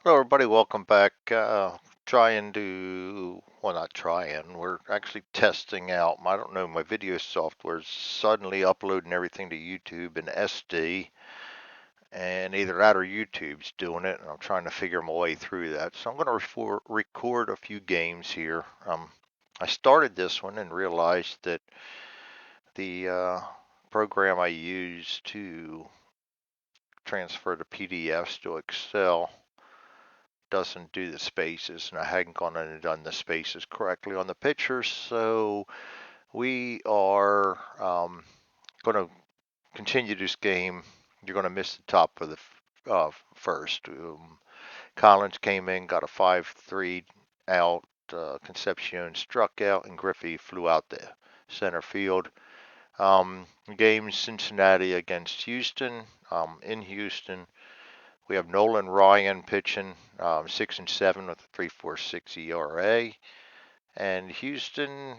Hello, everybody. Welcome back. Not trying. We're actually testing out. I don't know. My video software is suddenly uploading everything to YouTube in SD, and either that or YouTube's doing it. And I'm trying to figure my way through that. So I'm going to record a few games here. I started this one and realized that the program I use to transfer the PDFs to Excel doesn't do the spaces, and I hadn't gone in and done the spaces correctly on the pictures. So we are going to continue this game. You're going to miss the top of the first. Collins came in, got a 5-3 out. Concepcion struck out, and Griffey flew out the center field. Game Cincinnati against Houston. In Houston, we have Nolan Ryan pitching 6-7 with a 3.46 ERA, and Houston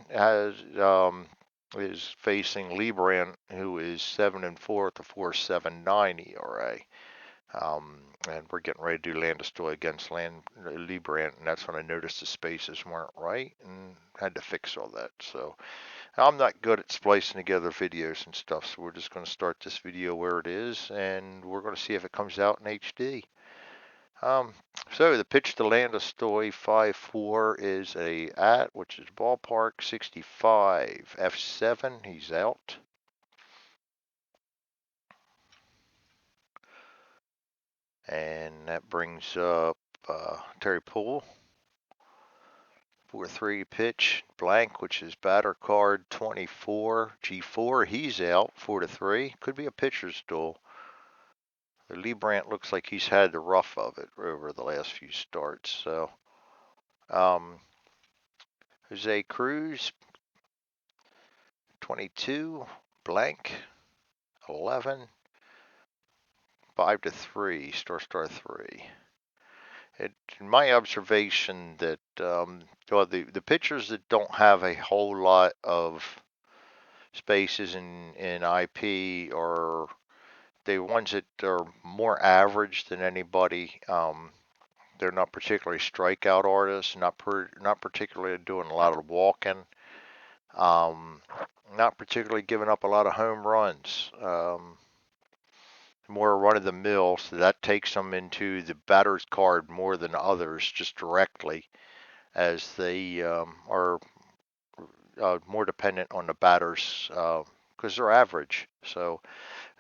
is facing Lebrant, who is 7-4 with a 4.79 ERA. And we're getting ready to do Landestoy against Lebrant, and that's when I noticed the spaces weren't right and had to fix all that. So I'm not good at splicing together videos and stuff, so we're just going to start this video where it is, and we're going to see if it comes out in HD. Um, so the pitch to Landestoy 5-4 is which is ballpark 65. F7, he's out. And that brings up Terry Poole. 4-3 pitch, blank, which is batter card 24. G4, he's out. 4-3. Could be a pitcher's duel. The Lebrant looks like he's had the rough of it over the last few starts. So, um, Jose Cruz, 22, blank, 11, 5-3, star 3. My observation that well, the pitchers that don't have a whole lot of spaces in IP are the ones that are more average than anybody. They're not particularly strikeout artists, not particularly doing a lot of walking, um, not particularly giving up a lot of home runs. More run of the mill, so that takes them into the batter's card more than others, just directly, as they are more dependent on the batters because they're average. So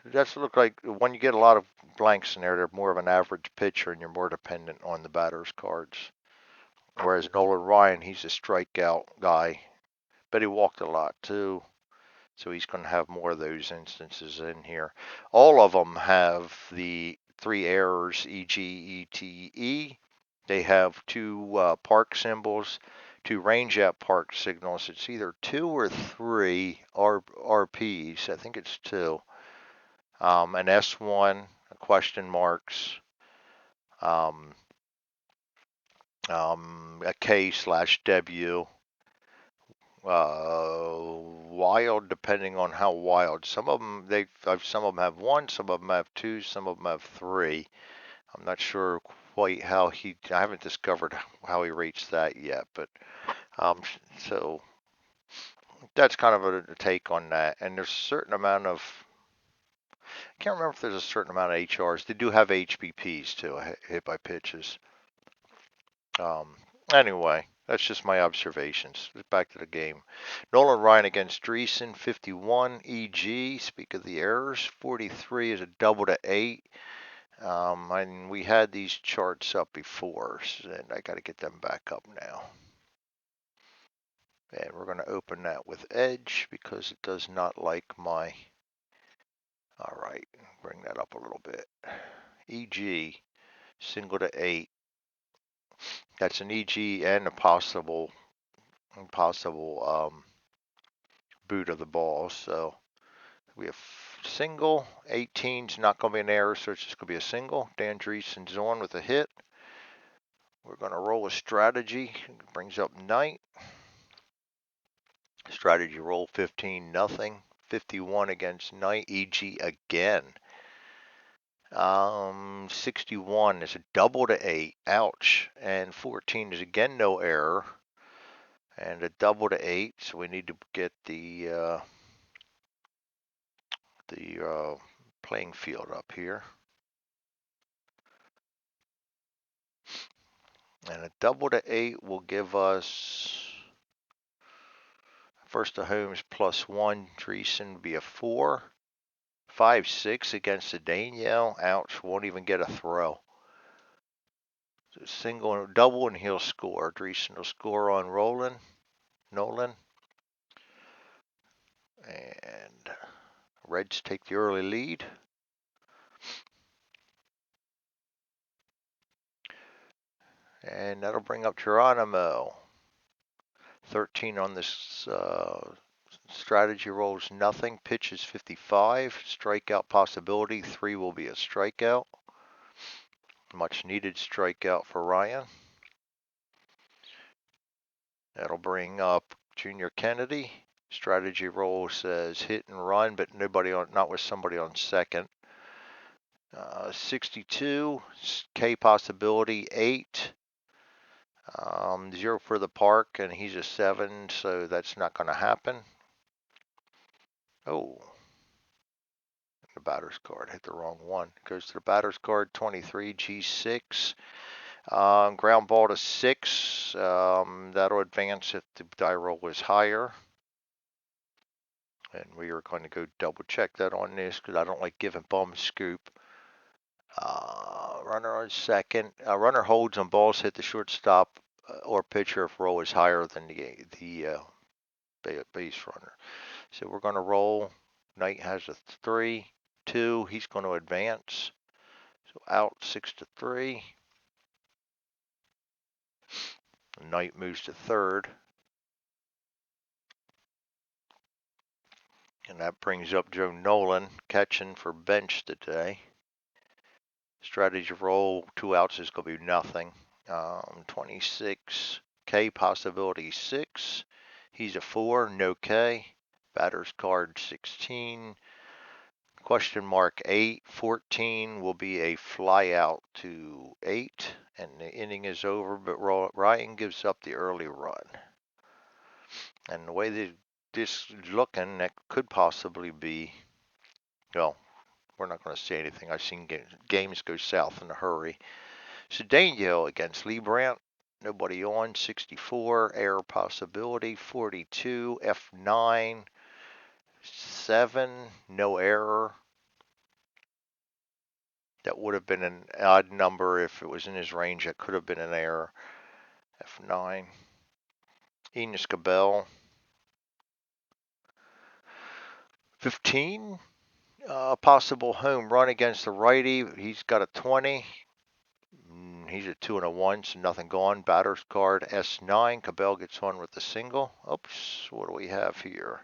that's look like when you get a lot of blanks in there, they're more of an average pitcher, and you're more dependent on the batter's cards. Whereas Nolan Ryan, he's a strikeout guy, but he walked a lot too. So he's going to have more of those instances in here. All of them have the three errors, e.g., ETE. They have two park symbols, two range at park signals. It's either two or three RPs. I think it's two. An S1, question marks, um, a K/W, wild depending on how wild. Some of them have one, some of them have two, some of them have three. I'm not sure quite I haven't discovered how he rates that yet, but um, so that's kind of a take on that. And there's a certain amount of, I can't remember if there's a certain amount of HRs. They do have HBPs too, hit by pitches. Um, anyway, that's just my observations. Back to the game. Nolan Ryan against Dreesen, 51 EG. Speak of the errors, 43 is a double to 8. And we had these charts up before, and I got to get them back up now. And we're going to open that with Edge because it does not like my. All right, bring that up a little bit. EG, single to 8. That's an EG and a possible boot of the ball. So we have single. 18's not going to be an error, so it's just going to be a single. Dan Dreesen's on with a hit. We're going to roll a strategy. It brings up Knight. Strategy roll 15, nothing. 51 against Knight. EG again. 61 is a double to 8. Ouch. And 14 is again no error. And a double to 8. So we need to get the playing field up here. And a double to 8 will give us first to homes +1. Dreesen would be a 4. 5-6 against the Danielle. Ouch, won't even get a throw. So single and double, and he'll score. Dreesen will score on Nolan. And Reds take the early lead. And that'll bring up Geronimo. 13 on this strategy rolls nothing. Pitch is 55. Strikeout possibility. 3 will be a strikeout. Much needed strikeout for Ryan. That'll bring up Junior Kennedy. Strategy roll says hit and run, but not with somebody on second. 62, K possibility, 8. 0 for the park, and he's a 7, so that's not going to happen. Oh, the batter's card hit the wrong one. Goes to the batter's card, 23, G6. Ground ball to 6. That'll advance if the die roll is higher. And we are going to go double check that on this because I don't like giving bum scoop. Runner on second. Runner holds on balls hit the shortstop or pitcher if roll is higher than the base runner. So we're going to roll. Knight has a 3, 2. He's going to advance. So out 6-3. Knight moves to third. And that brings up Joe Nolan catching for bench today. Strategy roll, 2 outs is going to be nothing. 26, K possibility 6. He's a 4, no K. Batter's card 16. Question mark 8. 14 will be a fly out to 8. And the inning is over, but Ryan gives up the early run. And the way that this is looking, that could possibly be, well, we're not going to say anything. I've seen games go south in a hurry. Cedeno against Lee Brandt. Nobody on. 64. Error possibility. 42. F9. 7. No error. That would have been an odd number if it was in his range. That could have been an error. F9. Enos Cabell. 15. Possible home run against the righty. He's got a 20. He's a 2 and a 1, so nothing gone. Batter's card S9. Cabell gets on with the single. Oops, what do we have here?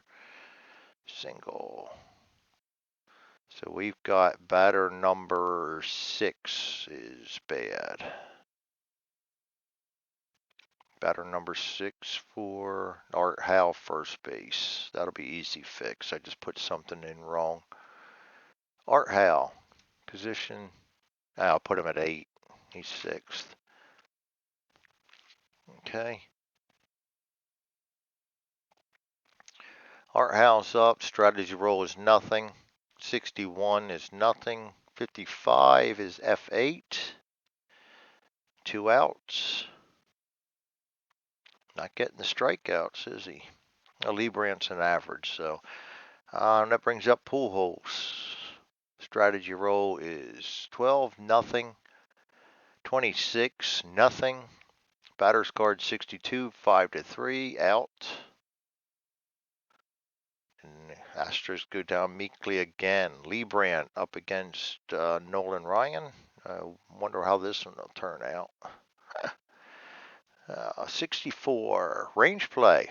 Single. So we've got batter number 6 is bad. Batter number 6 for Art Howe, first base. That'll be easy fix. I just put something in wrong. Art Howe, position. I'll put him at 8. He's 6th. Okay. Art Howe's up. Strategy roll is nothing. 61 is nothing. 55 is F8. 2 outs. Not getting the strikeouts, is he? Lee Brandt's an average, so that brings up Pujols. Strategy roll is 12, nothing. 26, nothing. Batter's card 62, 5-3, out. And Astros go down meekly again. Lee Brandt up against Nolan Ryan. I wonder how this one will turn out. 64, range play.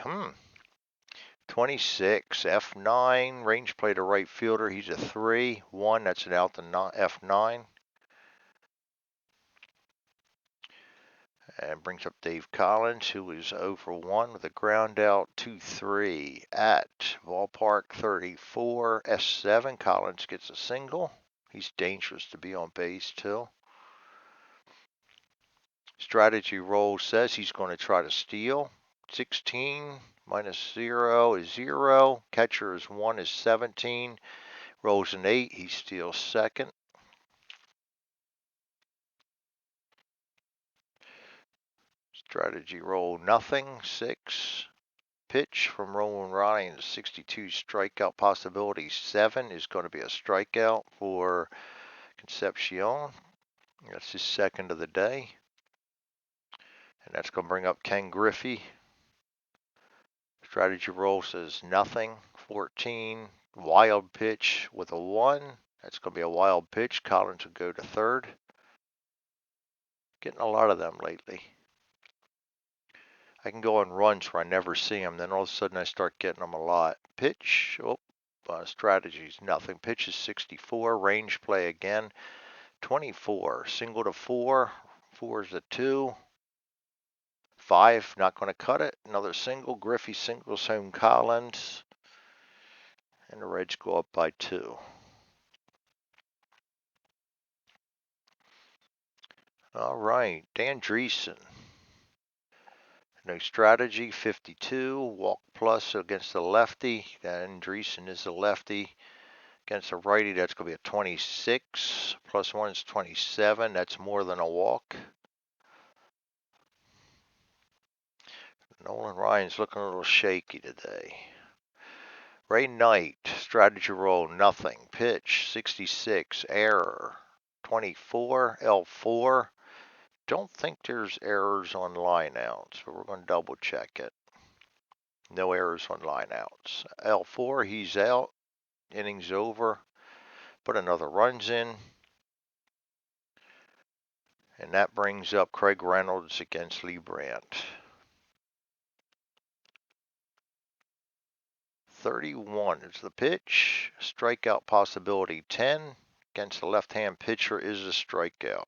26, F9, range play to right fielder. He's a 3, 1, that's an out to F9. And brings up Dave Collins, who is 0 for 1 with a ground out 2-3 at ballpark 34, S7. Collins gets a single. He's dangerous to be on base too. Strategy roll says he's going to try to steal. 16 minus 0 is 0. Catcher is 1 is 17. Rolls an 8. He steals second. Strategy roll nothing. 6. Pitch from Roland Ryan, 62 strikeout possibility. 7 is going to be a strikeout for Concepcion. That's his second of the day. And that's going to bring up Ken Griffey. Strategy roll says nothing. 14. Wild pitch with a 1. That's going to be a wild pitch. Collins will go to third. Getting a lot of them lately. I can go on runs where I never see them. Then all of a sudden I start getting them a lot. Pitch. Strategies, nothing. Pitch is 64. Range play again. 24. Single to 4. 4 is a 2. 5. Not going to cut it. Another single. Griffey singles home Collins. And the Reds go up by 2. All right. Dan Dreesen. No strategy. 52. Walk plus against the lefty. Dan Dreesen is a lefty. Against a righty, that's going to be a 26. Plus 1 is 27. That's more than a walk. Nolan Ryan's looking a little shaky today. Ray Knight, strategy roll, nothing. Pitch, 66. Error, 24. L4. Don't think there's errors on lineouts, but we're going to double check it. No errors on lineouts. L4, he's out. Innings over. Put another runs in. And that brings up Craig Reynolds against Lee Brandt. 31 is the pitch. Strikeout possibility 10. Against the left-hand pitcher is a strikeout.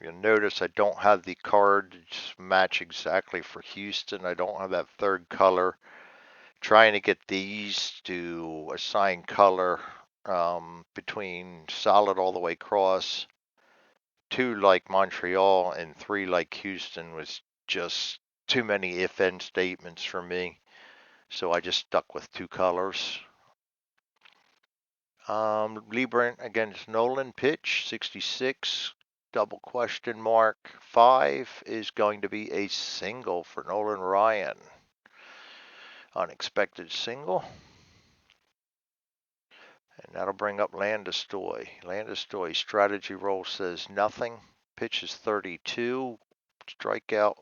You'll notice I don't have the cards match exactly for Houston. I don't have that third color. Trying to get these to assign color between solid all the way across. 2 like Montreal and 3 like Houston was just too many if-and statements for me. So I just stuck with 2 colors. Lee Brandt against Nolan, pitch 66, double question mark. 5 is going to be a single for Nolan Ryan. Unexpected single. And that'll bring up Landestoy. Landestoy strategy roll says nothing. Pitch is 32. Strikeout.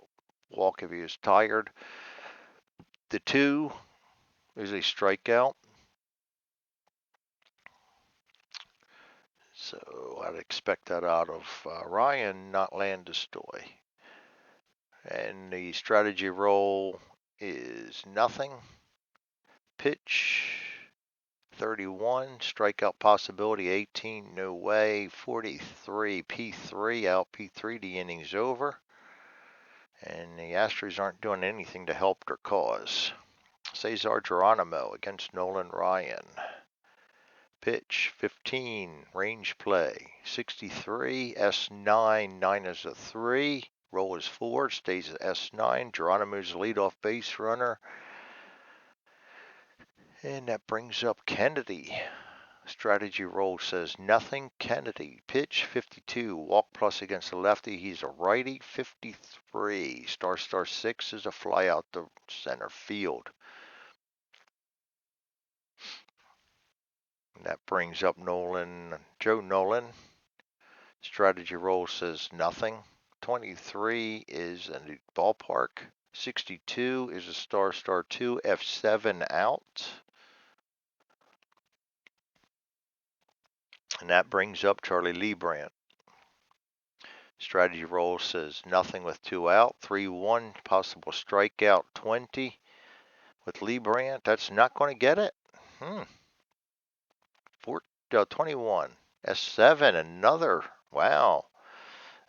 Walk if he is tired. The 2 is a strikeout. So I'd expect that out of Ryan, not Landestoy. And the strategy roll is nothing. Pitch 31. Strikeout possibility 18. No way. 43. P3 out. P3. The inning's over. And the Astros aren't doing anything to help their cause. Cesar Geronimo against Nolan Ryan. Pitch 15. Range play 63. S9. 9 is a 3. Roll is 4. Stays at S9. Geronimo's leadoff base runner. And that brings up Kennedy. Strategy roll says nothing. Kennedy. Pitch 52. Walk plus against the lefty. He's a righty. 53. Star 6 is a fly out the center field. And that brings up Joe Nolan. Strategy roll says nothing. 23 is in the ballpark. 62 is a star 2. F7 out. And that brings up Charlie Lee Brandt. Strategy roll says nothing with 2 out. 3-1 possible strikeout 20 with Lee Brandt. That's not going to get it. 21. S7 another. Wow.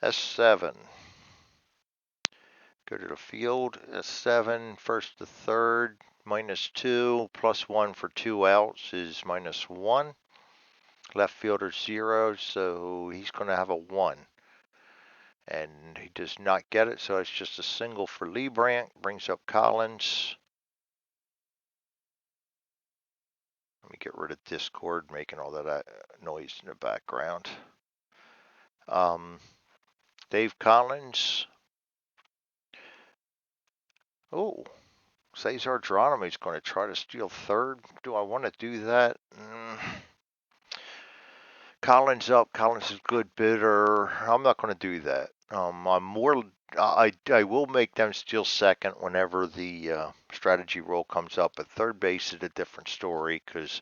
S7. Go to the field. S7 first to third. -2, +1 for 2 outs is -1. Left fielder 0, so he's going to have a 1. And he does not get it, so it's just a single for Liebrandt. Brings up Collins. Let me get rid of Discord making all that noise in the background. Dave Collins. Oh, Cesar Geronimo is going to try to steal third. Do I want to do that? Collins up. Collins is good bidder. I'm not going to do that. I'm more. I will make them steal second whenever the strategy roll comes up. But third base is a different story because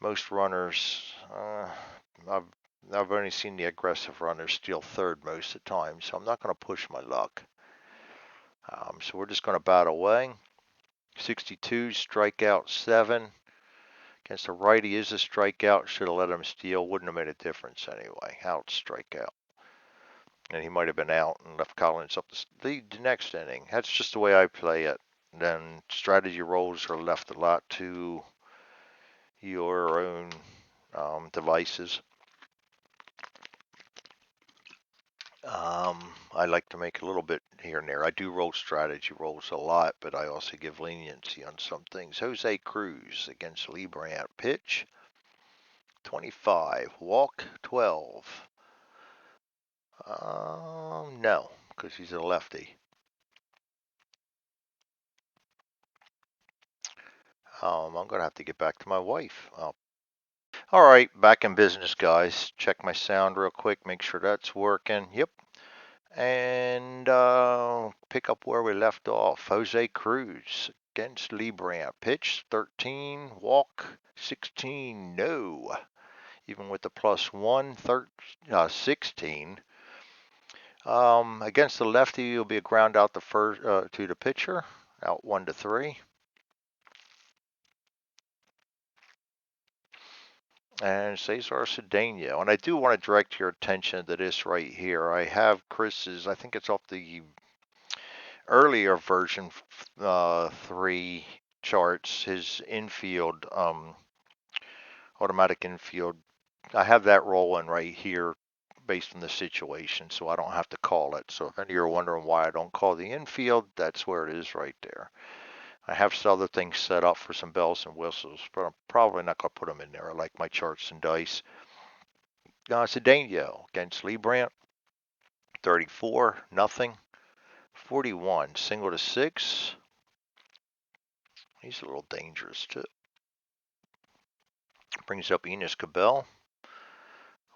most runners. I've only seen the aggressive runners steal third most of the time, so I'm not going to push my luck. So we're just going to bat away. 62, strikeout 7. Against a righty is a strikeout. Should have let him steal. Wouldn't have made a difference anyway. Out, strikeout. And he might have been out and left Collins up to lead the next inning. That's just the way I play it. Then strategy rolls are left a lot to your own devices. I like to make a little bit here and there. I do roll strategy rolls a lot, but I also give leniency on some things. Jose Cruz against Liebrandt. Pitch 25, walk 12. No, because he's a lefty. I'm going to have to get back to my wife. All right, back in business, guys. Check my sound real quick, make sure that's working. Yep. And pick up where we left off. Jose Cruz against Liebrandt. Pitch 13, walk 16, no. Even with the +1, 16. Against the lefty, it'll be a ground out the first to the pitcher, out 1-3. And Cesar Cedeno. And I do want to direct your attention to this right here. I have Chris's, I think it's off the earlier version 3 charts, his infield, automatic infield. I have that rolling right here based on the situation, so I don't have to call it. So if any of you are wondering why I don't call the infield, that's where it is right there. I have some other things set up for some bells and whistles, but I'm probably not going to put them in there. I like my charts and dice. Cedeno against Liebrandt. 34, nothing. 41, single to 6. He's a little dangerous too. Brings up Enos Cabell.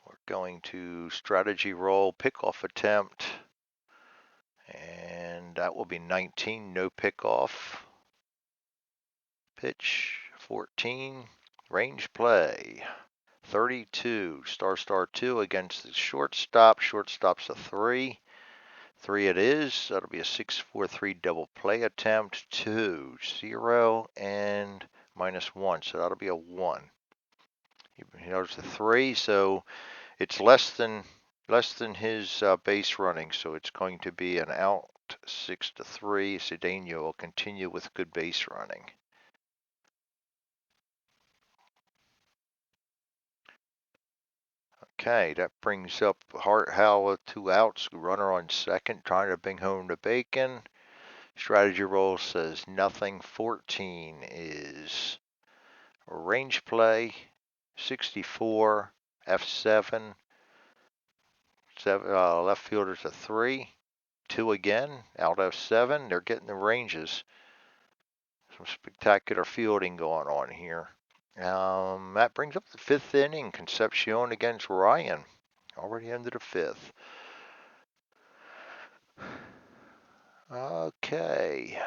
We're going to strategy roll, pickoff attempt. And that will be 19, no pickoff. Pitch 14, range play 32, star 2 against the shortstop. Shortstop's a 3. 3 it is. That'll be a 6-4-3 double play attempt. 2, 0, and -1. So that'll be a 1. He knows the 3, so it's less than his base running. So it's going to be an out 6-3. Cedeno will continue with good base running. Okay, that brings up Hart Howell, 2 outs, runner on second, trying to bring home the bacon. Strategy roll says nothing. 14 is range play, 64, F7, left fielder's a 3, 2 again, out F7. They're getting the ranges. Some spectacular fielding going on here. That brings up the 5th inning. Concepcion against Ryan. Already into the 5th. Okay.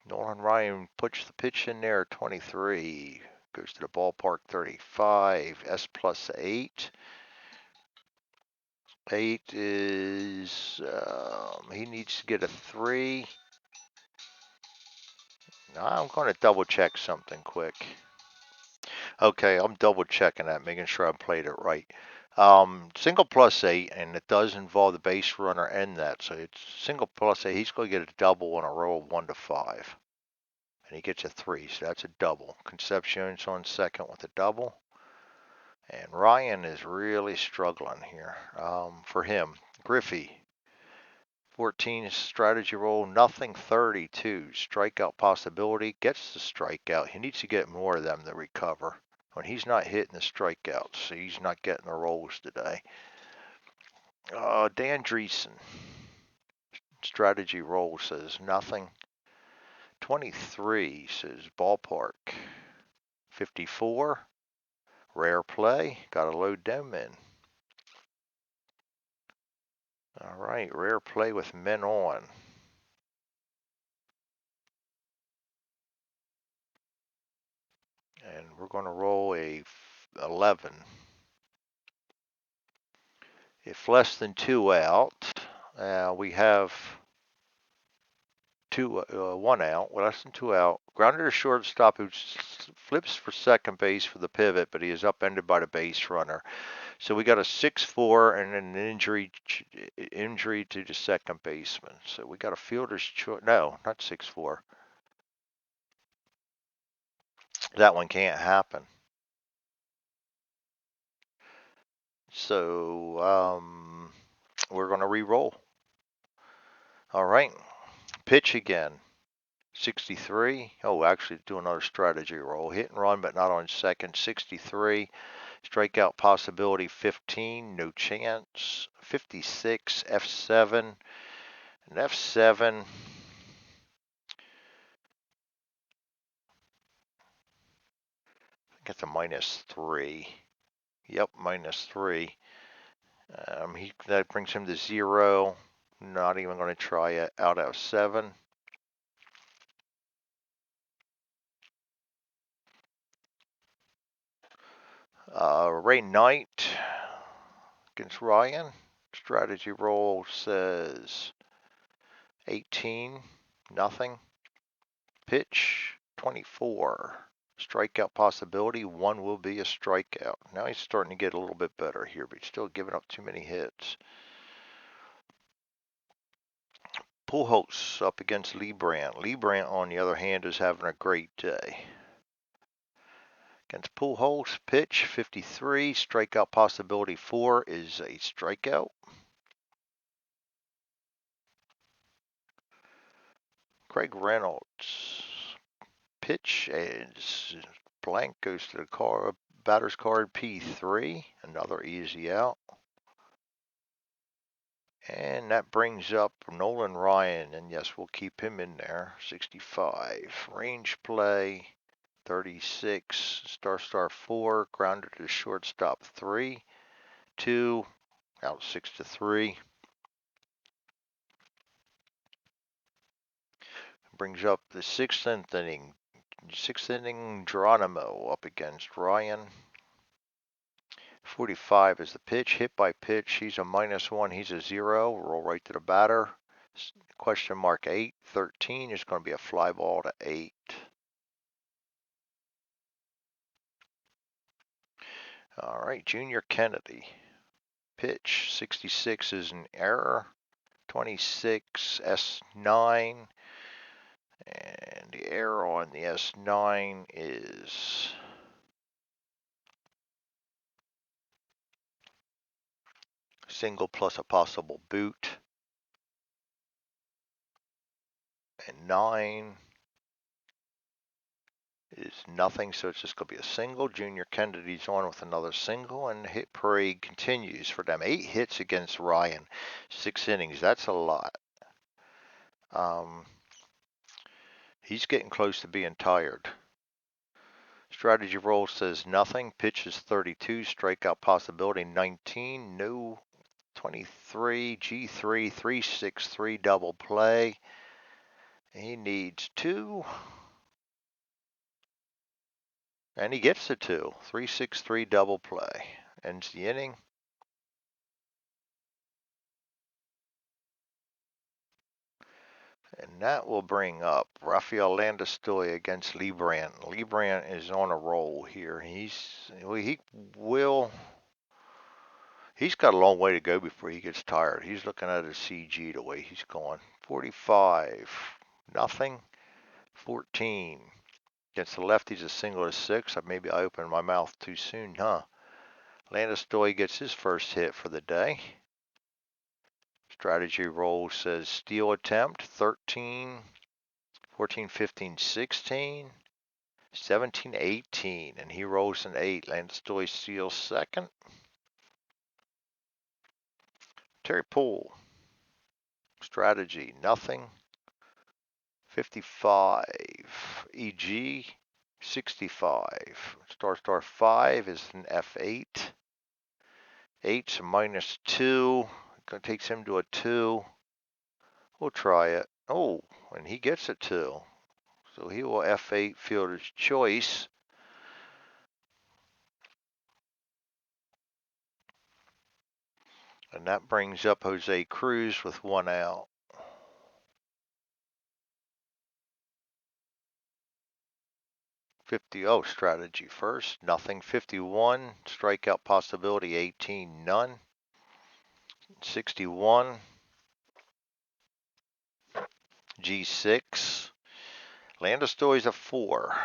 Nolan Ryan puts the pitch in there, 23. Goes to the ballpark, 35. S plus 8. 8 is, he needs to get a 3. I'm going to double check something quick. Okay, I'm double checking that, making sure I played it right. Single +8, and it does involve the base runner and that. So it's single +8. He's going to get a double in a row of 1-5. and he gets a 3, so that's a double. Concepcion's on second with a double. And Ryan is really struggling here. For him, Griffey, 14 strategy roll, nothing, 32. Strikeout possibility, gets the strikeout. He needs to get more of them to recover. When he's not hitting the strikeouts, he's not getting the rolls today. Dan Dreesen, strategy roll says nothing. 23 says ballpark. 54, rare play, gotta load them in. All right, rare play with men on. And we're going to roll a 11. If less than 2 out, we have 1 out, less than 2 out. Grounded to shortstop who flips for second base for the pivot, but he is upended by the base runner. So we got a 6-4 and an injury to the second baseman. So we got a fielder's choice. No, not 6-4. That one can't happen. So we're going to re-roll. All right. Pitch again. 63. Oh, actually do another strategy roll. Hit and run, but not on second. 63. Strikeout possibility 15. No chance. 56. F7. And F7. Gets a -3. Yep, -3. That brings him to 0. Not even going to try it. Out of 7. Ray Knight against Ryan. Strategy roll says 18, nothing. Pitch 24. Strikeout possibility, 1 will be a strikeout. Now he's starting to get a little bit better here, but he's still giving up too many hits. Pujols up against Lee Brandt. Lee Brandt, on the other hand, is having a great day. Against Pujols, pitch 53, strikeout possibility 4 is a strikeout. Craig Reynolds, pitch is blank, goes to the batter's card P3, another easy out. And that brings up Nolan Ryan, and yes, we'll keep him in there. 65, range play 36, star 4, grounded to shortstop 3, 2, out 6-3. Brings up the 6th inning. 6th inning, Geronimo up against Ryan. 45 is the pitch, hit by pitch. He's a -1, he's a 0. Roll right to the batter. Question mark 8. 13 is going to be a fly ball to 8. All right, Junior Kennedy. Pitch 66 is an error. 26 S9. And the error on the S9 is single plus a possible boot. And 9 is nothing, so it's just going to be a single. Junior Kennedy's on with another single, and the hit parade continues for them. 8 hits against Ryan, 6 innings. That's a lot. He's getting close to being tired. Strategy roll says nothing. Pitch is 32. Strikeout possibility 19. No. 23. G3. 363 double play. He needs 2. And he gets the 2. 363 double play. Ends the inning. And that will bring up Rafael Landestoy against Lee Brandt. Lee Brandt is on a roll here. He's got a long way to go before he gets tired. He's looking at his CG the way he's going. 45, nothing. 14. Against the lefties, a single to 6. Maybe I opened my mouth too soon, huh? Landis gets his first hit for the day. Strategy roll says steal attempt 13, 14, 15, 16, 17, 18, and he rolls an 8. Landis steals second. Terry Poole. Strategy nothing. 55. EG 65. Star 5 is an F8. 8's a -2. It takes him to a 2. We'll try it. Oh, and he gets a 2. So he will F8 fielder's choice. And that brings up Jose Cruz with 1 out. Strategy first. Nothing. 51. Strikeout possibility 18. None. 61. G6. Landestoy's a 4.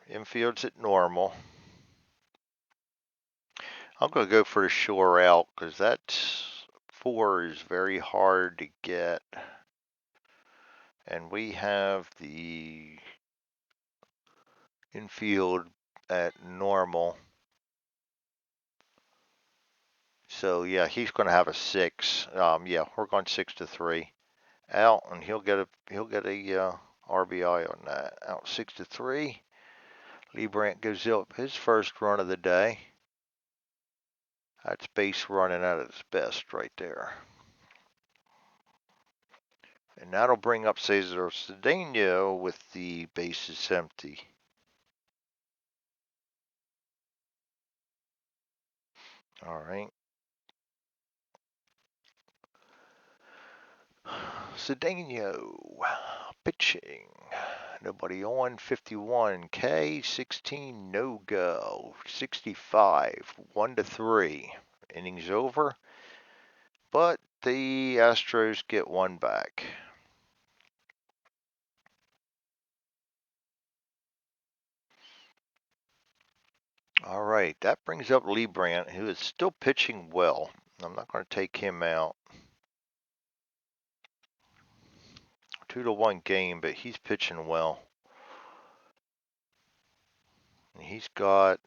Infield's at normal. I'm going to go for the shore out because that 4 is very hard to get. And we have the infield at normal. So yeah, he's going to have a 6. Yeah, we're going 6-3. Out, and he'll get a RBI on that. Out 6-3. Lee Brandt gives up his first run of the day. That's base running at its best right there. And that'll bring up Cesar Cedeno with the bases empty. All right. Cedeno pitching. Nobody on. 51 K, 16 no go, 65 1-3. Innings over, but the Astros get 1 back. All right, that brings up Lee Brandt, who is still pitching well. I'm not going to take him out. 2-1 game, but he's pitching well. He's got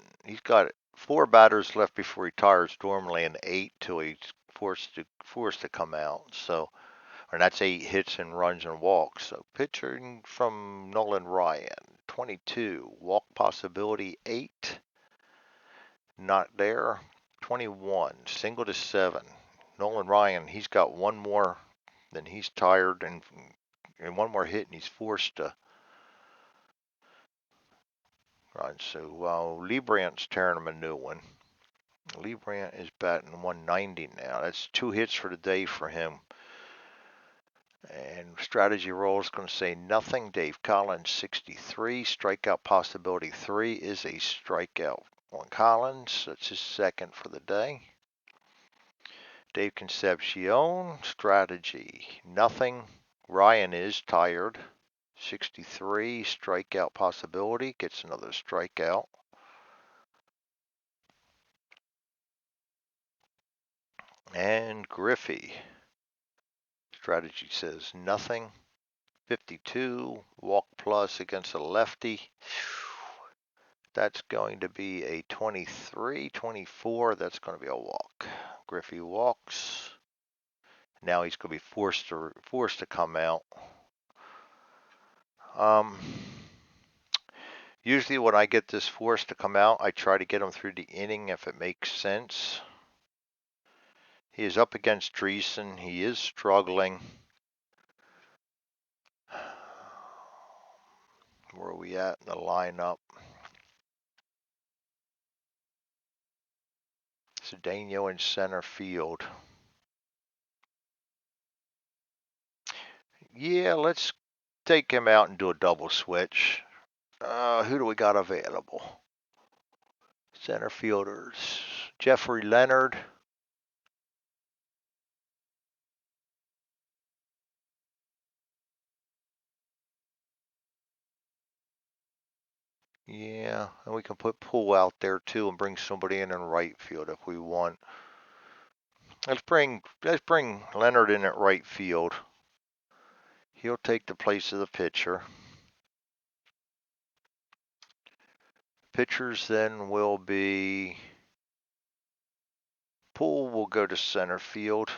4 batters left before he retires normally, and 8 till he's forced to come out. So, and that's 8 hits and runs and walks. So pitching from Nolan Ryan, 22 walk possibility 8, not there. 21 single to 7. Nolan Ryan, he's got 1 more, then he's tired, and 1 more hit, and he's forced to run. So Lee Brandt's tearing him a new one. Lee Brandt is batting 190 now. That's 2 hits for the day for him. And strategy roll is going to say nothing. Dave Collins, 63. Strikeout possibility 3 is a strikeout on Collins. That's his second for the day. Dave Concepcion, strategy nothing. Ryan is tired. 63. Strikeout possibility. Gets another strikeout. And Griffey. Strategy says nothing. 52, walk plus against a lefty. That's going to be a 23, 24. That's going to be a walk. Griffey walks. Now he's going to be forced to come out. Usually when I get this forced to come out, I try to get him through the inning if it makes sense. He is up against Dreesen. He is struggling. Where are we at in the lineup? Cedeno in center field. Yeah, let's take him out and do a double switch. Who do we got available? Center fielders. Jeffrey Leonard. Yeah, and we can put Poole out there too and bring somebody in right field if we want. Let's bring Leonard in at right field. He'll take the place of the pitcher. Pitchers then will be Poole will go to center field.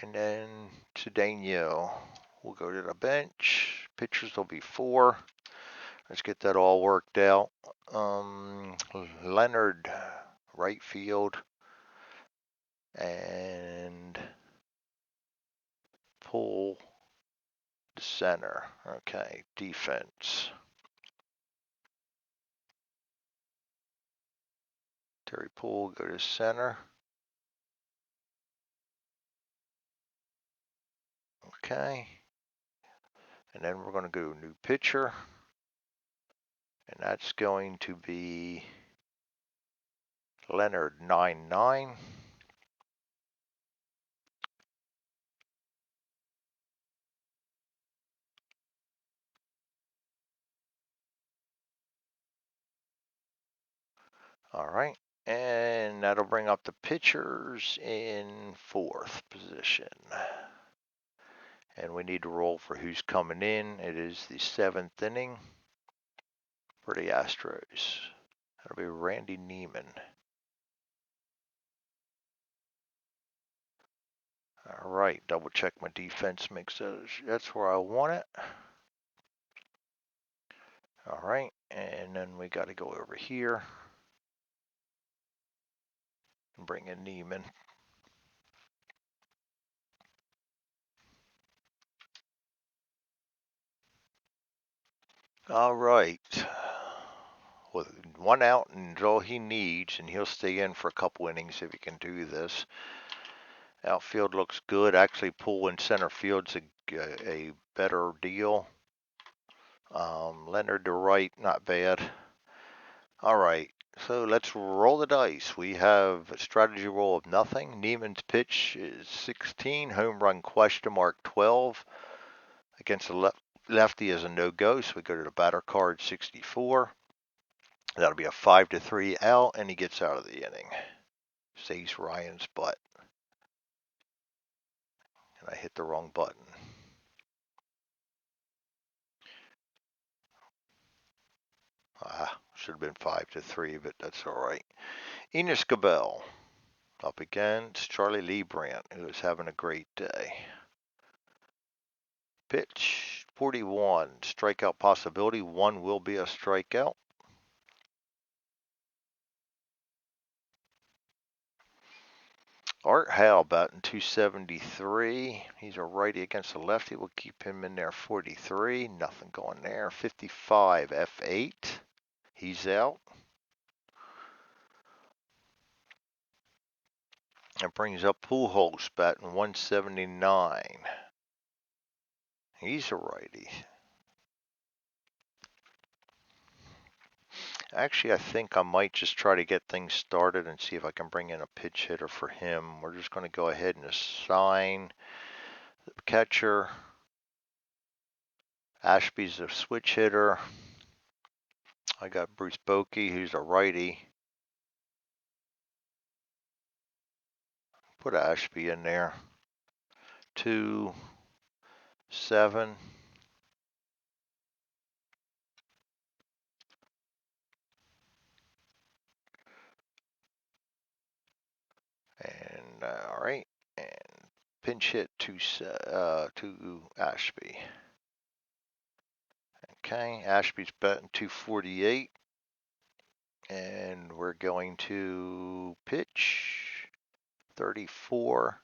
And then Cedeno will go to the bench. Pitchers will be 4. Let's get that all worked out. Leonard, right field. And Poole, the center. Okay, defense. Terry Poole, go to center. Okay. And then we're going to go new pitcher. And that's going to be Leonard 9-9. All right. And that'll bring up the pitchers in 4th position. And we need to roll for who's coming in. It is the 7th inning for the Astros. That'll be Randy Neiman. All right, double check my defense mix. That's where I want it. All right, and then we got to go over here and bring in Neiman. All right. With 1 out and all he needs, and he'll stay in for a couple innings if he can do this. Outfield looks good. Actually, Poole in center field's a better deal. Leonard to right, not bad. All right, so let's roll the dice. We have a strategy roll of nothing. Neiman's pitch is 16. Home run question mark 12. Against the lefty is a no-go, so we go to the batter card 64. That'll be a 5-3 out, and he gets out of the inning. Saves Ryan's butt. And I hit the wrong button. Should have been 5-3, but that's all right. Enos Gabel up against Charlie Lee Brandt, who is having a great day. Pitch 41, strikeout possibility. 1 will be a strikeout. Art Howe batting 273. He's a righty against a lefty. We'll keep him in there. 43, nothing going there. 55, F8. He's out. That brings up Pujols batting 179. He's a righty. Actually, I think I might just try to get things started and see if I can bring in a pitch hitter for him. We're just going to go ahead and assign the catcher. Ashby's a switch hitter. I got Bruce Bochy, who's a righty. Put Ashby in there. 2, 7. And all right, and pinch hit to Ashby. Okay, Ashby's batting 248, and we're going to pitch 34.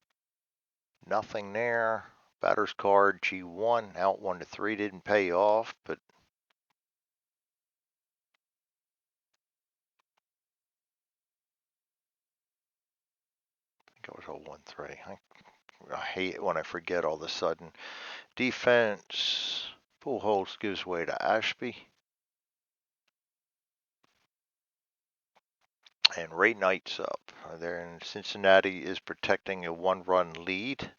Nothing there. Batter's card G1, out 1-3, didn't pay off, but I think it was a 1-3. I hate it when I forget all of a sudden. Defense, Pujols gives way to Ashby. And Ray Knight's up. There in Cincinnati is protecting a 1-run lead.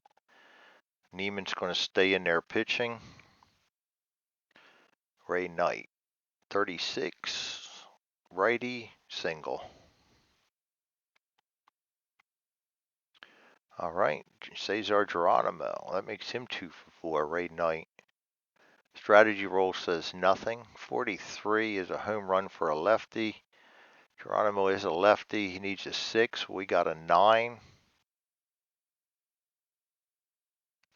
Neiman's going to stay in there pitching. Ray Knight. 36, righty, single. All right, Cesar Geronimo. That makes him 2 for 4. Ray Knight. Strategy roll says nothing. 43 is a home run for a lefty. Geronimo is a lefty. He needs a 6. We got a 9.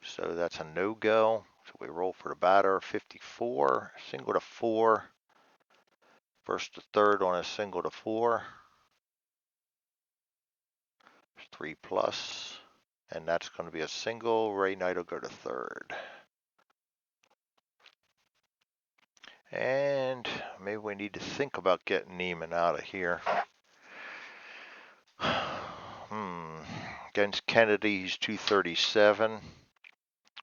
So that's a no-go. So we roll for the batter. 54, single to 4. First to third on a single to 4. 3 plus. And that's going to be a single. Ray Knight will go to third. And maybe we need to think about getting Neiman out of here. Against Kennedy, he's 237.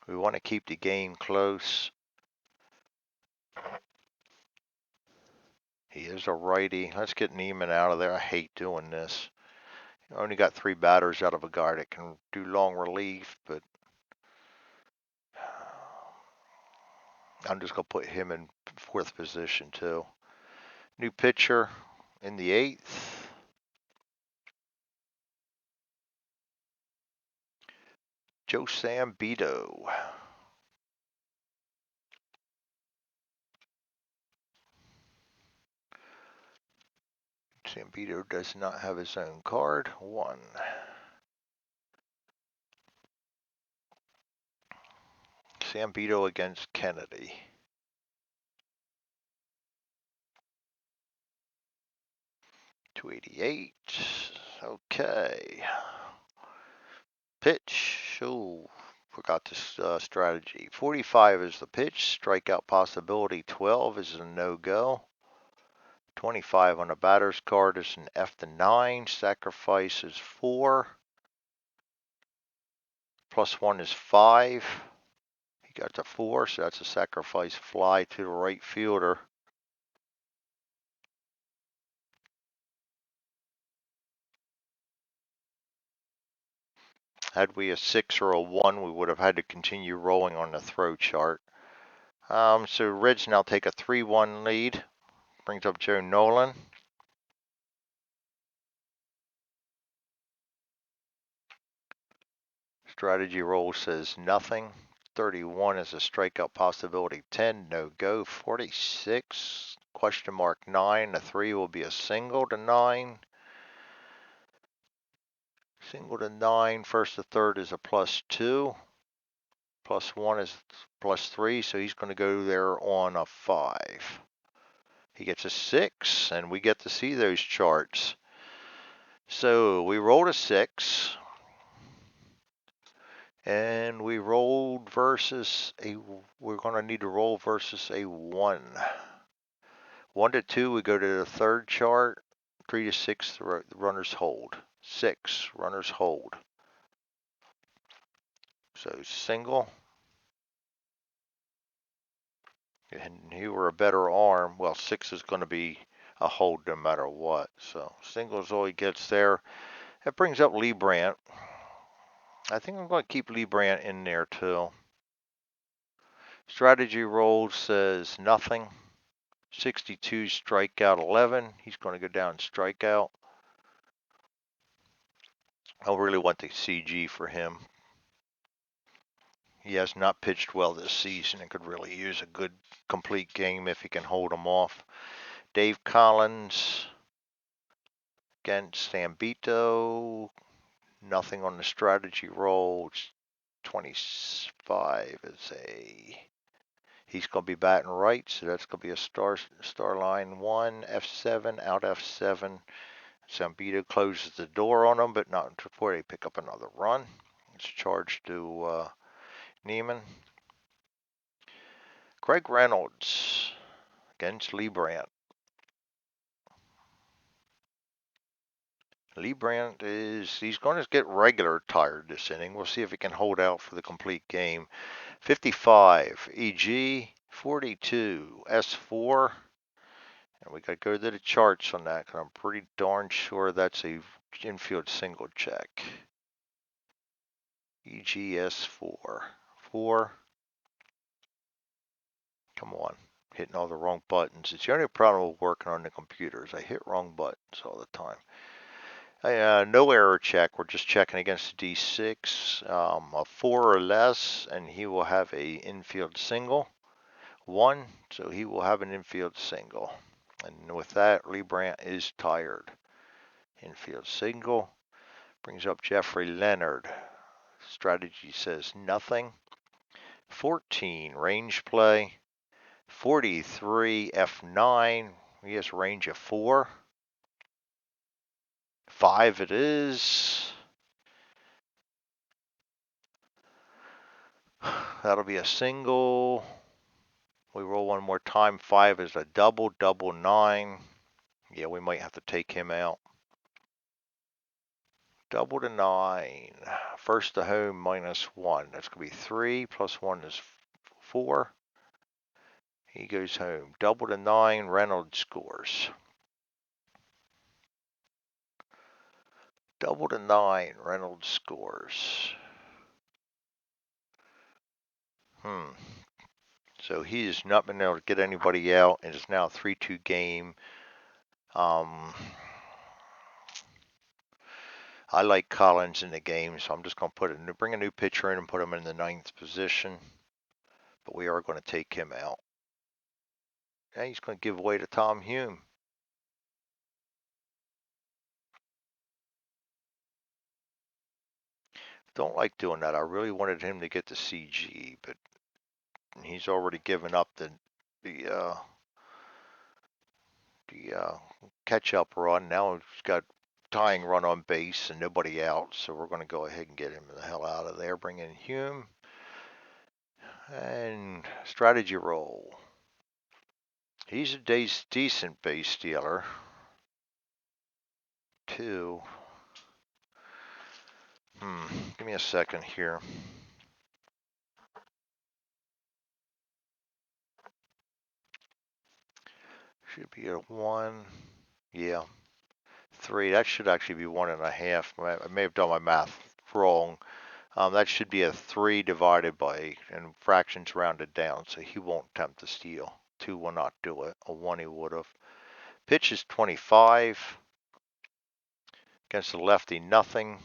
We want to keep the game close. He is a righty. Let's get Neiman out of there. I hate doing this. Only got 3 batters out of a guy that can do long relief, but I'm just going to put him in 4th position too. New pitcher in the 8th. Joe Sambito. Sambito does not have his own card. 1. Sambito against Kennedy. .288. Okay. Pitch. Oh, forgot this strategy. 45 is the pitch. Strikeout possibility 12 is a no-go. 25 on the batter's card is an F to 9. Sacrifice is 4. +1 is 5. He got to 4, so that's a sacrifice fly to the right fielder. Had we a 6 or a 1, we would have had to continue rolling on the throw chart. So Reds now take a 3-1 lead. Brings up Joe Nolan. Strategy roll says nothing. 31 is a strikeout possibility 10, no go. 46, question mark 9. A 3 will be a single to 9. Single to 9, first to third is a +2. +1 is +3, so he's going to go there on a 5. He gets a 6, and we get to see those charts. So we rolled a 6. And we rolled versus a, we're going to need to roll versus a 1. 1 to 2, we go to the third chart. 3 to 6, the runners hold. 6, runners hold. So single. And you were a better arm. Well, 6 is going to be a hold no matter what. So single is all he gets there. That brings up Lee Brandt. I think I'm going to keep Lee Brandt in there too. Strategy roll says nothing. 62 strikeout 11. He's going to go down strikeout. I really want the CG for him. He has not pitched well this season and could really use a good complete game if he can hold him off. Dave Collins against Sambito. Nothing on the strategy roll. 25 is a. He's going to be batting right, so that's going to be a star line 1, F7, out F7. Sambito closes the door on them, but not before they pick up another run. It's charged to Neiman. Craig Reynolds against Lee Brandt. Lee Brandt he's going to get regular tired this inning. We'll see if he can hold out for the complete game. 55, EG, 42, S4. And we got to go to the charts on that because I'm pretty darn sure that's a infield single check. EGS4. 4. Come on. Hitting all the wrong buttons. It's the only problem with working on the computers. I hit wrong buttons all the time. No error check. We're just checking against the D6. A 4 or less, and he will have a infield single. 1, so he will have an infield single. And with that, Lee Brandt is tired. Infield single. Brings up Jeffrey Leonard. Strategy says nothing. 14, range play. 43, F9. He has range of 4. 5 it is. That'll be a single. We roll one more time. 5 is a double. Double 9. Yeah, we might have to take him out. Double to 9. First to home -1. That's going to be 3 plus 1 is 4. He goes home. Double to 9. Reynolds scores. Double to 9. Reynolds scores. So he has not been able to get anybody out, and it's now a 3-2 game. I like Collins in the game, so I'm just going to bring a new pitcher in and put him in the 9th position. But we are going to take him out. And he's going to give away to Tom Hume. Don't like doing that. I really wanted him to get the CG, but he's already given up the catch-up run. Now he's got tying run on base and nobody out, so we're going to go ahead and get him the hell out of there. Bring in Hume. And strategy roll. He's a decent base stealer. 2. Give me a second here. Should be a 1. Yeah. 3. That should actually be 1.5. I may have done my math wrong. That should be a 3 divided by, and fractions rounded down, so he won't attempt to steal. 2 will not do it. A 1 he would have. Pitch is 25. Against the lefty, nothing.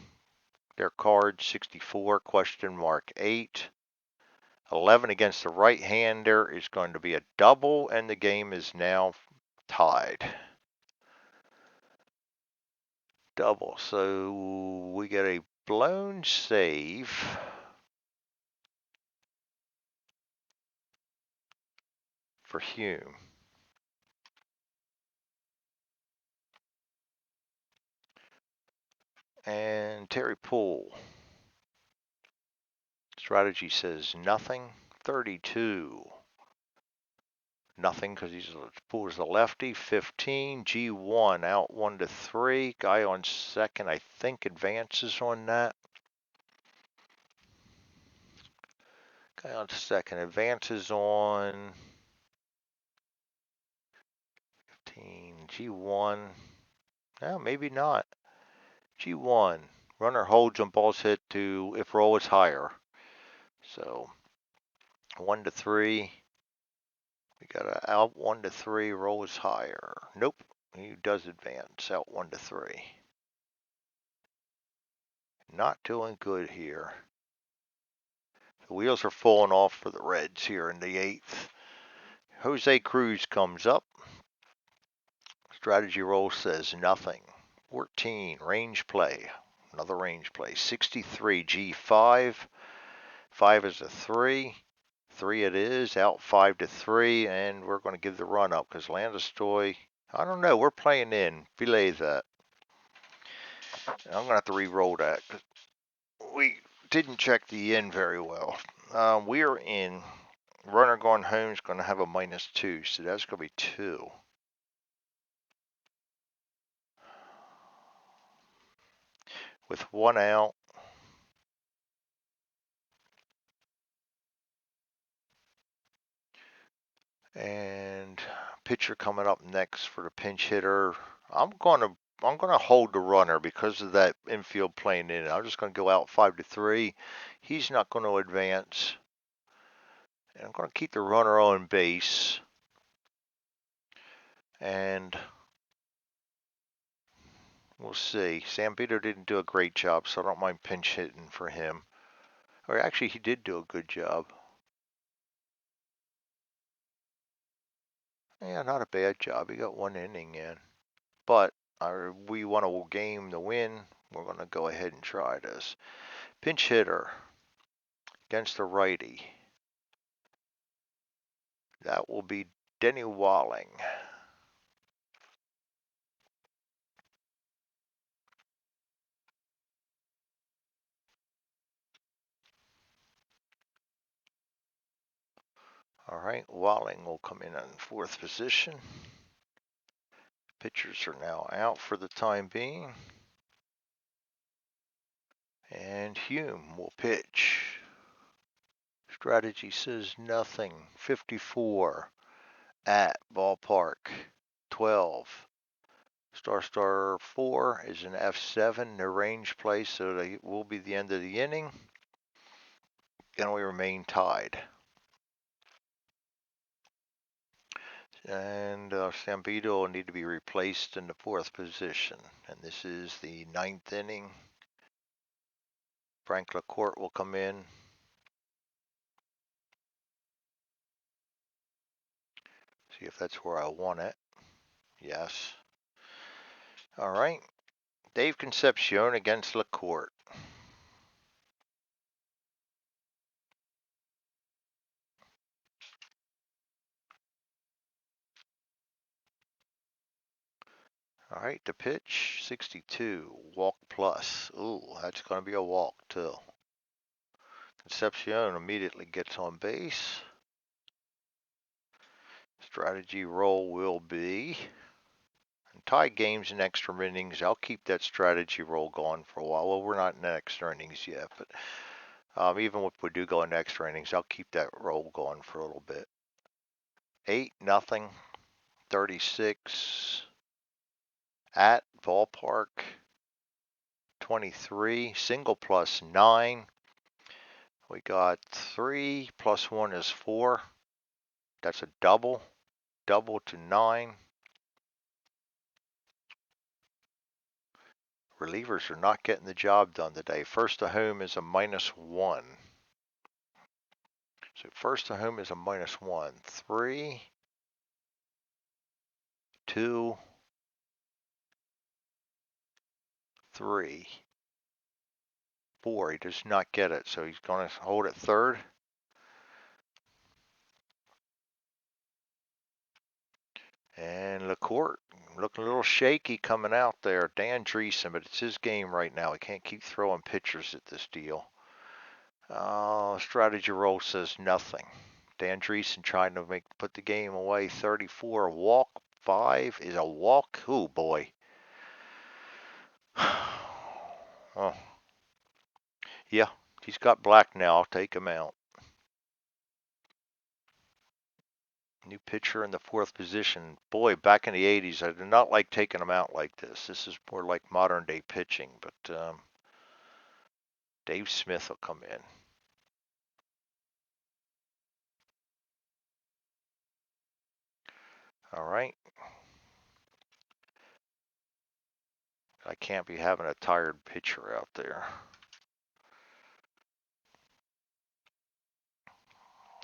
Their card, 64, question mark 8. 11 against the right-hander is going to be a double, and the game is now tied. Double, so we get a blown save. For Hume. And Terry Poole. Strategy says nothing. 32. Nothing because Poole's a lefty. 15. G1 out 1 to 3. Guy on second, I think, advances on that. Guy on second advances on 15. G1. No, maybe not. G1. Runner holds on balls hit to if roll is higher. So 1 to 3. We got a out 1 to 3, roll is higher. Nope, he does advance, out 1 to 3. Not doing good here. The wheels are falling off for the Reds here in the 8th. Jose Cruz comes up. Strategy roll says nothing. 14, range play. Another range play. 63, G5. 5 is a 3. 3 it is, out 5 to 3, and we're going to give the run up because Landestoy, I don't know, we're playing in. Belay that. I'm going to have to re-roll that because we didn't check the in very well. We are in. Runner going home is going to have a -2, so that's going to be 2. With 1 out. And pitcher coming up next for the pinch hitter. I'm going to hold the runner because of that infield playing in. I'm just going to go out 5 to 3. He's not going to advance. And I'm going to keep the runner on base. And we'll see. Zambito didn't do a great job, so I don't mind pinch hitting for him. Or actually, he did do a good job. Yeah, not a bad job. He got 1 inning in. But we want a game to win. We're going to go ahead and try this. Pinch hitter against the righty. That will be Denny Walling. All right, Walling will come in fourth position. Pitchers are now out for the time being. And Hume will pitch. Strategy says nothing. 54 at ballpark. 12. Star 4 is an F7, no range play, so it will be the end of the inning. And we remain tied. And Zambito will need to be replaced in the fourth position. And this is the 9th inning. Frank LaCourte will come in. See if that's where I want it. Yes. All right. Dave Concepcion against LaCourte. All right, the pitch, 62, walk plus. Ooh, that's going to be a walk too. Concepcion immediately gets on base. Strategy roll will be tie games in extra innings. I'll keep that strategy roll going for a while. Well, we're not in extra innings yet, but even if we do go into extra innings, I'll keep that roll going for a little bit. 8-0, 36 at ballpark. 23, single plus 9. We got 3 plus 1 is 4. That's a double. Double to 9. Relievers are not getting the job done today. First to home is a -1. So first to home is a -1. 3, 2, 3, 4. He does not get it, so he's going to hold it third. And LaCourte looking a little shaky coming out there. Dan Dreesen, but it's his game right now. He can't keep throwing pitchers at this deal. Strategy roll says nothing. Dan Dreesen trying to put the game away. 34 walk. 5 is a walk. Oh boy. Oh. Yeah, he's got black now. I'll take him out. New pitcher in the fourth position. Boy, back in the 80s, I did not like taking him out like this. This is more like modern day pitching, but Dave Smith will come in. All right. I can't be having a tired pitcher out there.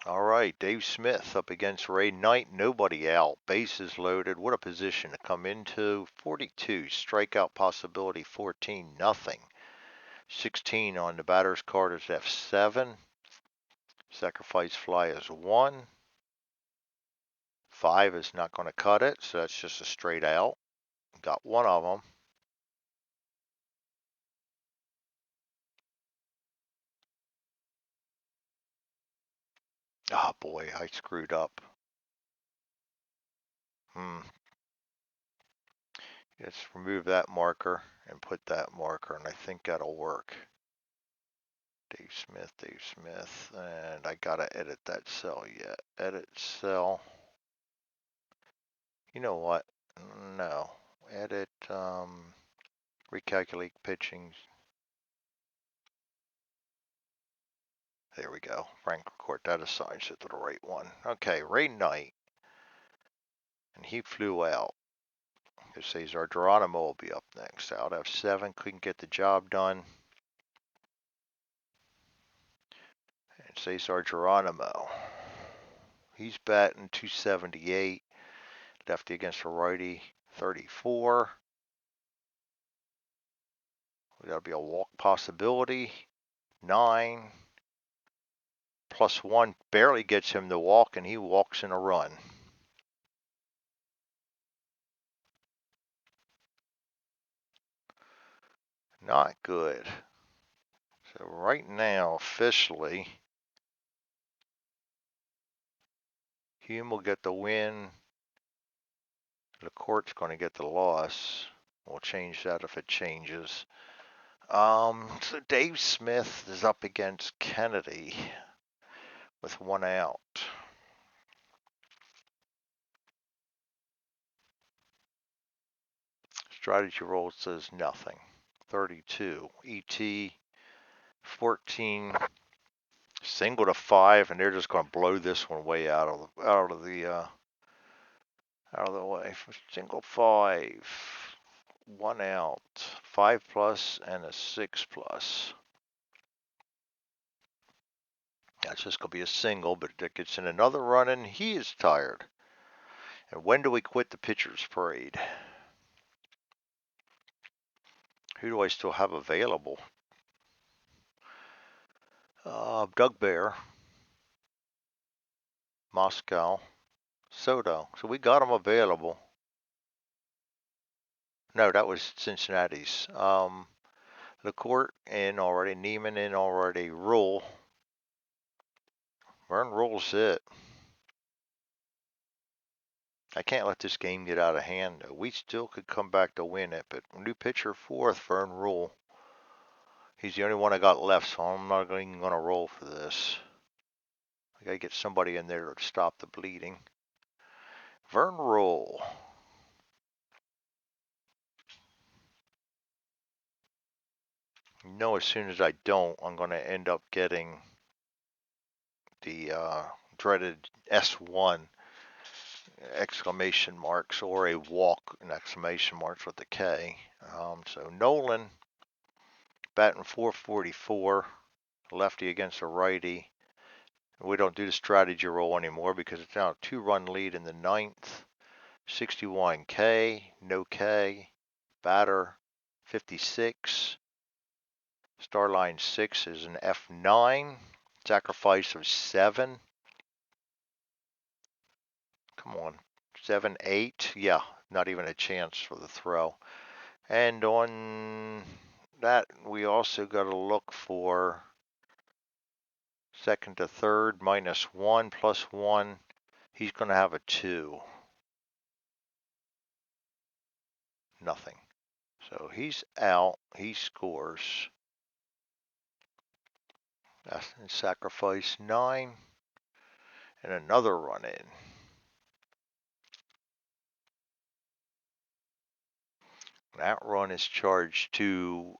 All right, Dave Smith up against Ray Knight. Nobody out. Bases loaded. What a position to come into. 42. Strikeout possibility 14. Nothing. 16 on the batter's card is F7. Sacrifice fly is 1. 5 is not going to cut it, so that's just a straight out. Got one of them. Oh boy, I screwed up. Let's remove that marker and put that marker, and I think that'll work. Dave Smith, and I gotta edit that cell yet. Edit cell. You know what? No. Edit, recalculate pitching. There we go. Frank Court, that assigns it to the right one. Okay, Ray Knight. And he flew out. Cesar Geronimo will be up next. Out F7, couldn't get the job done. And Cesar Geronimo, he's batting 278. Lefty against a righty, 34. That'll be a walk possibility. 9. +1 barely gets him to walk, and he walks in a run. Not good. So right now, officially, Hume will get the win. LaCourte's going to get the loss. We'll change that if it changes. So Dave Smith is up against Kennedy with 1 out. Strategy roll says nothing. 32. ET 14. Single to 5, and they're just going to blow this one way out of the way. Single 5. 1 out. 5+ and a 6+. That's just going to be a single, but it gets in another run, and he is tired. And when do we quit the pitcher's parade? Who do I still have available? Doug Bear, Moscow, Soto. So we got them available. No, that was Cincinnati's. LaCourte in already, Neiman in already, Rule. Vern Rule's it. I can't let this game get out of hand, though. We still could come back to win it, but new pitcher 4th, Vern Rule. He's the only one I got left, so I'm not even going to roll for this. I got to get somebody in there to stop the bleeding. Vern Rule. You know, as soon as I don't, I'm going to end up getting the dreaded S1 exclamation marks, or a walk and exclamation marks with the K. So Nolan batting 444, lefty against a righty. We don't do the strategy roll anymore because it's now a 2-run lead in the 9th. 61 K, no K, batter 56. Starline 6 is an F9, sacrifice of 7. Come on, 7, 8, yeah, not even a chance for the throw. And on that, we also got to look for second to third, -1, +1. He's going to have a 2. Nothing. So he's out. He scores. That's sacrifice 9. And another run in. That run is charged to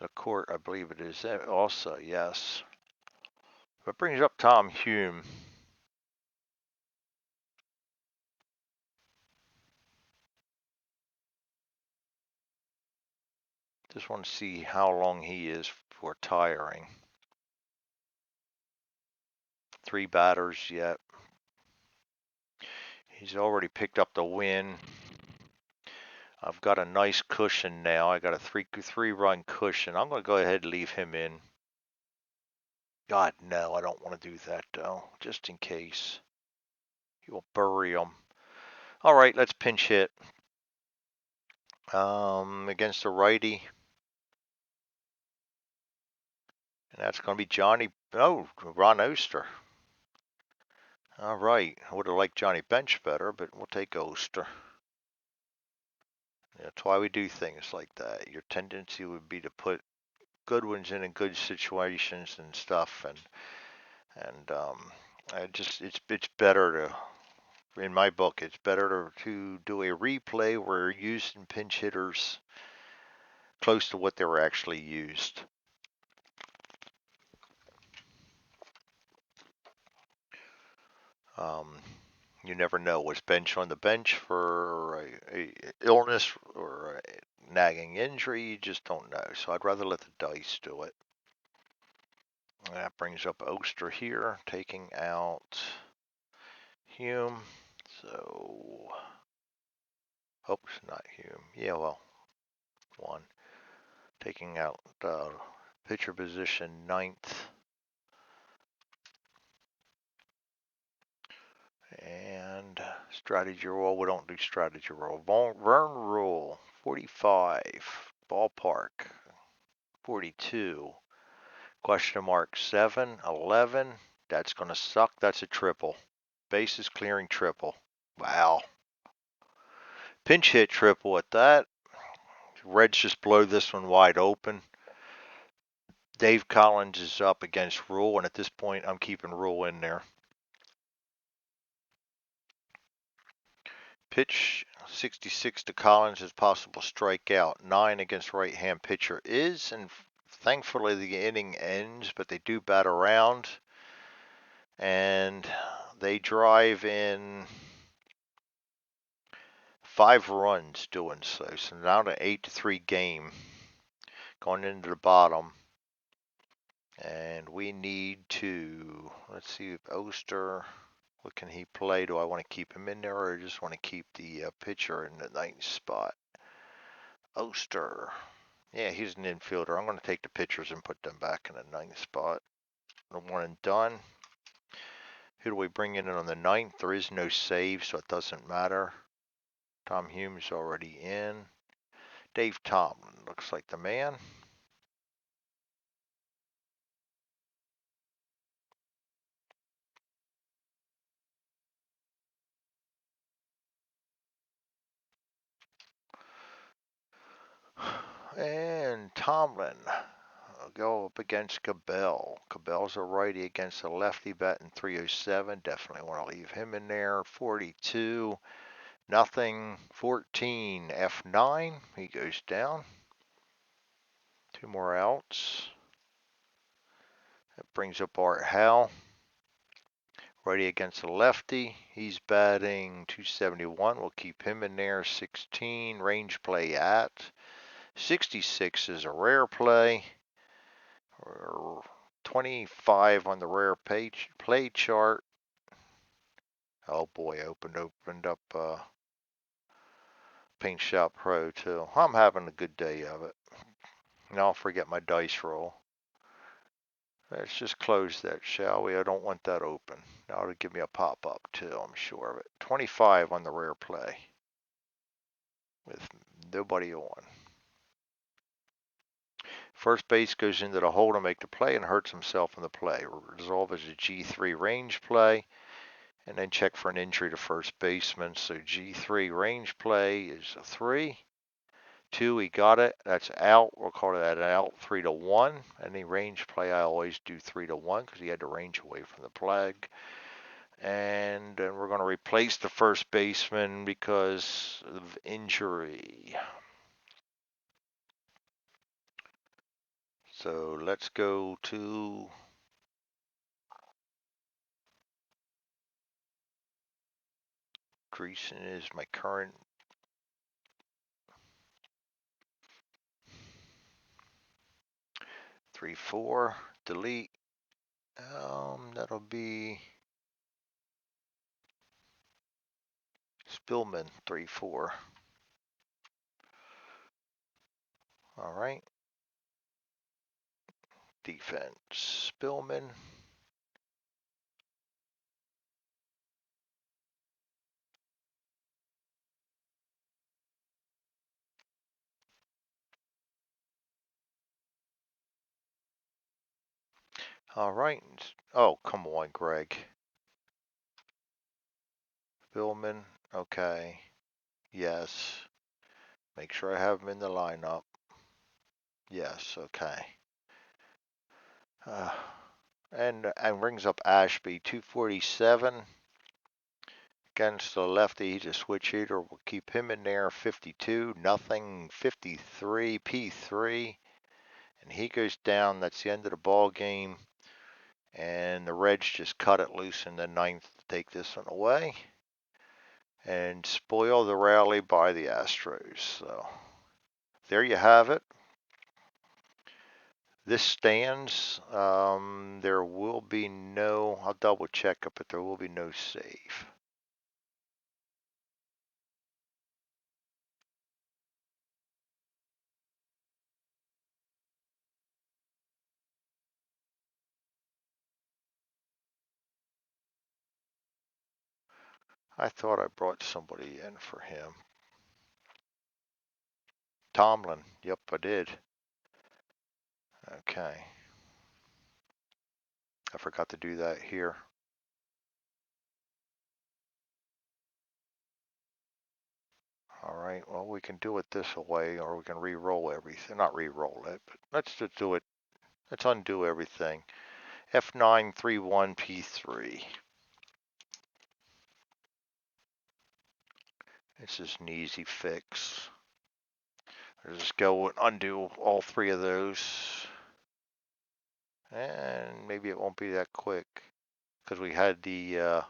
the court, I believe it is also, yes. That brings up Tom Hume. Just want to see how long he is for tiring. 3 batters yet. He's already picked up the win. I've got a nice cushion now. I got a 3-run cushion. I'm going to go ahead and leave him in. God, no, I don't want to do that, though, just in case. You'll bury him. All right, let's pinch hit. Against the righty. And that's going to be Ron Oster. All right, I would have liked Johnny Bench better, but we'll take Oster. That's why we do things like that. Your tendency would be to put good ones in good situations and stuff, and it's better to, in my book, it's better to do a replay where you're using pinch hitters close to what they were actually used. You never know. Was Bench on the bench for a illness or a nagging injury? You just don't know. So I'd rather let the dice do it. That brings up Oster here, taking out Hume. So, oops, not Hume. Yeah, well, one. Taking out pitcher position ninth. And strategy roll. We don't do strategy roll. Vern rule 45. Ballpark 42. Question mark 7. 11. That's going to suck. That's a triple. Bases clearing triple. Wow. Pinch hit triple at that. Reds just blow this one wide open. Dave Collins is up against Rule, and at this point, I'm keeping Rule in there. Pitch 66 to Collins is possible strikeout. 9 against right-hand pitcher is, and thankfully the inning ends, but they do bat around, and they drive in 5 runs doing so. So now to 8-3 game going into the bottom. And we need to, let's see if Oster, what can he play? Do I want to keep him in there or just want to keep the pitcher in the ninth spot? Oster. Yeah, he's an infielder. I'm going to take the pitchers and put them back in the ninth spot. One and done. Who do we bring in on the ninth? There is no save, so it doesn't matter. Tom Hume's already in. Dave Tomlin looks like the man. And Tomlin will go up against Cabell. Cabell's a righty against a lefty, batting 307. Definitely want to leave him in there. 42, nothing. 14, F9. He goes down. 2 more outs. That brings up Art Howell. Righty against a lefty. He's batting 271. We'll keep him in there. 16, range play at. 66 is a rare play. 25 on the rare play chart. Oh boy, opened up Paint Shop Pro too. I'm having a good day of it. Now I'll forget my dice roll. Let's just close that, shall we? I don't want that open. Now it'll give me a pop-up too, I'm sure of it. 25 on the rare play with nobody on. First base goes into the hole to make the play and hurts himself in the play. Resolve as a G3 range play, and then check for an injury to first baseman. So G3 range play is a 3. 2, he got it. That's out. We'll call that an out 3-1. Any range play, I always do 3-1 because he had to range away from the plag. And then we're going to replace the first baseman because of injury. So let's go to Greason is my current 3-4. Delete. That'll be Spillman 3-4. All right. Defense. Spillman. All right. Oh, come on, Greg. Spillman. Okay. Yes. Make sure I have him in the lineup. Yes. Okay. And brings up Ashby 247 against the lefty. He's a switch hitter. We'll keep him in there. 52, nothing. 53, P3, and he goes down. That's the end of the ball game. And the Reds just cut it loose in the ninth to take this one away. and spoil the rally by the Astros. So there you have it. This stands. There will be no, I'll double check it, but there will be no save. I thought I brought somebody in for him. Tomlin. Yep, I did. Okay. I forgot to do that here. All right. Well, we can do it this way, or we can re-roll everything. Not re-roll it, but let's just do it. Let's undo everything. F931P3. This is an easy fix. I'll just go and undo all three of those. And maybe it won't be that quick because we had the,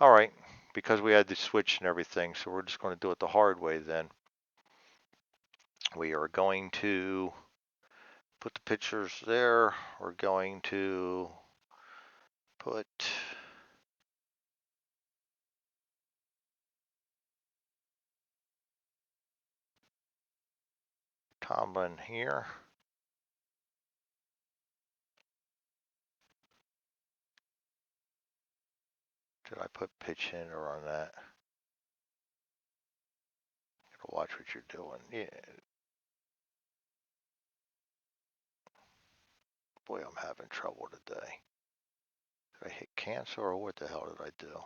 all right, because we had the switch and everything. So we're just going to do it the hard way then. We are going to put the pictures there. We're going to put Tomlin here. Did I put pitch in or on that? Gotta watch what you're doing. Yeah. Boy, I'm having trouble today. Did I hit cancel or what the hell did I do?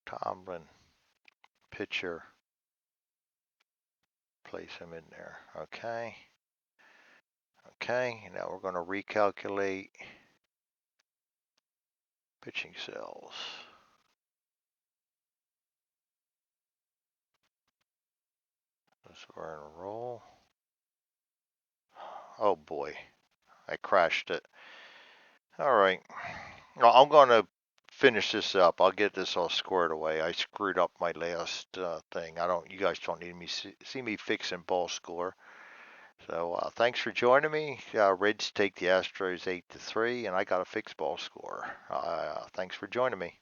Tomlin, pitcher, place him in there. Okay. Okay, now we're going to recalculate pitching cells. So we're in a roll. Oh boy, I crashed it. All right. Well, I'm going to finish this up. I'll get this all squared away. I screwed up my last thing. You guys don't need me see me fixing ball score. So thanks for joining me. Reds take the Astros 8-3, and I got a fixed ball score. Thanks for joining me.